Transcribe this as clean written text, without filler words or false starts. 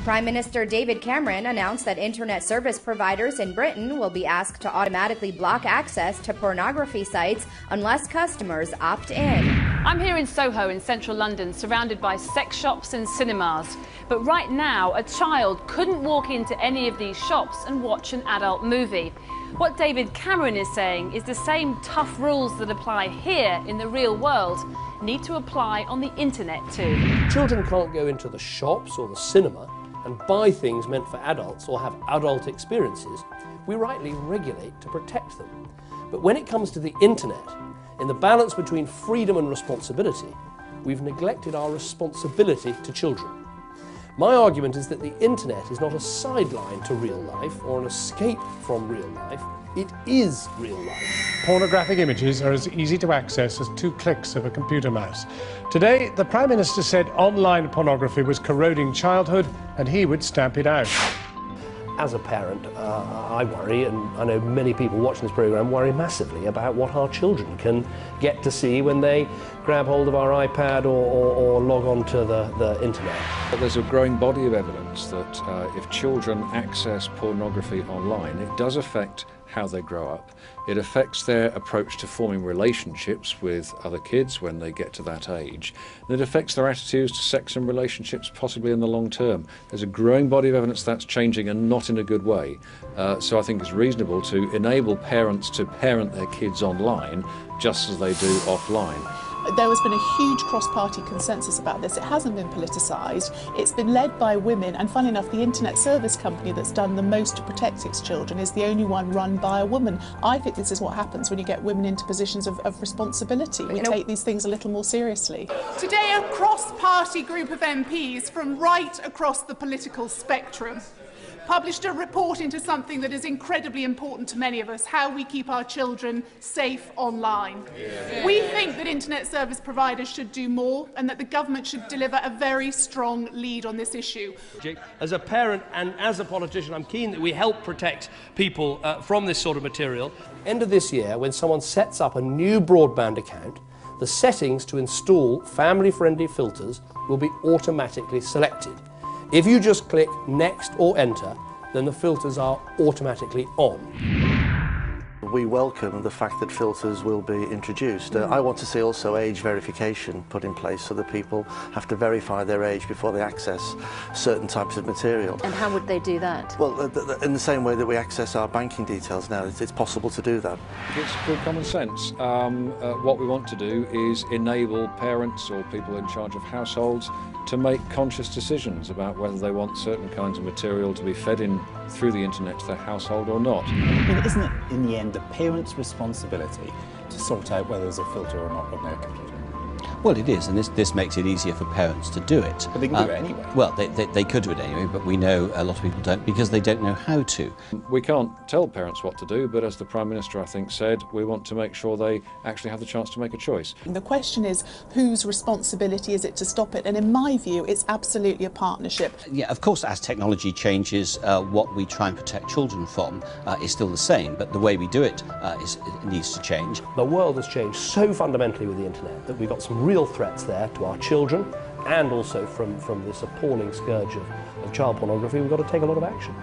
Prime Minister David Cameron announced that internet service providers in Britain will be asked to automatically block access to pornography sites unless customers opt in. I'm here in Soho in central London, surrounded by sex shops and cinemas. But right now, a child couldn't walk into any of these shops and watch an adult movie. What David Cameron is saying is the same tough rules that apply here in the real world need to apply on the internet too. Children can't go into the shops or the cinema and buy things meant for adults or have adult experiences. We rightly regulate to protect them. But when it comes to the internet, in the balance between freedom and responsibility, we've neglected our responsibility to children. My argument is that the internet is not a sideline to real life or an escape from real life. It is real life. Pornographic images are as easy to access as 2 clicks of a computer mouse. Today, the Prime Minister said online pornography was corroding childhood and he would stamp it out. As a parent, I worry, and I know many people watching this programme worry massively about what our children can get to see when they grab hold of our iPad or log on to the internet. But there's a growing body of evidence that if children access pornography online, it does affect how they grow up. It affects their approach to forming relationships with other kids when they get to that age. And it affects their attitudes to sex and relationships possibly in the long term. There's a growing body of evidence that's changing and not in a good way. So I think it's reasonable to enable parents to parent their kids online just as they do offline. There has been a huge cross-party consensus about this. It hasn't been politicised. It's been led by women, and funnily enough, the internet service company that's done the most to protect its children is the only one run by a woman. I think this is what happens when you get women into positions of responsibility. We take these things a little more seriously. Today, a cross-party group of MPs from right across the political spectrum published a report into something that is incredibly important to many of us, how we keep our children safe online. Yeah. We think that internet service providers should do more and that the government should deliver a very strong lead on this issue. As a parent and as a politician, I'm keen that we help protect people from this sort of material. End of this year, when someone sets up a new broadband account, the settings to install family-friendly filters will be automatically selected. If you just click Next or Enter, then the filters are automatically on. We welcome the fact that filters will be introduced. I want to see also age verification put in place so that people have to verify their age before they access certain types of material. And how would they do that? Well, in the same way that we access our banking details now, it's possible to do that. It's good common sense. What we want to do is enable parents or people in charge of households to make conscious decisions about whether they want certain kinds of material to be fed in through the internet to their household or not. I mean, isn't it in the end the parent's responsibility to sort out whether there's a filter or not on their computer? Well, it is, and this makes it easier for parents to do it. But they can do it anyway. Well, they could do it anyway, but we know a lot of people don't because they don't know how to. We can't tell parents what to do, but as the Prime Minister, I think, said, we want to make sure they actually have the chance to make a choice. The question is, whose responsibility is it to stop it? And in my view, it's absolutely a partnership. Yeah, of course, as technology changes, what we try and protect children from is still the same, but the way we do it, it needs to change. The world has changed so fundamentally with the internet that we've got some real threats there to our children and also from this appalling scourge of child pornography. We've got to take a lot of action.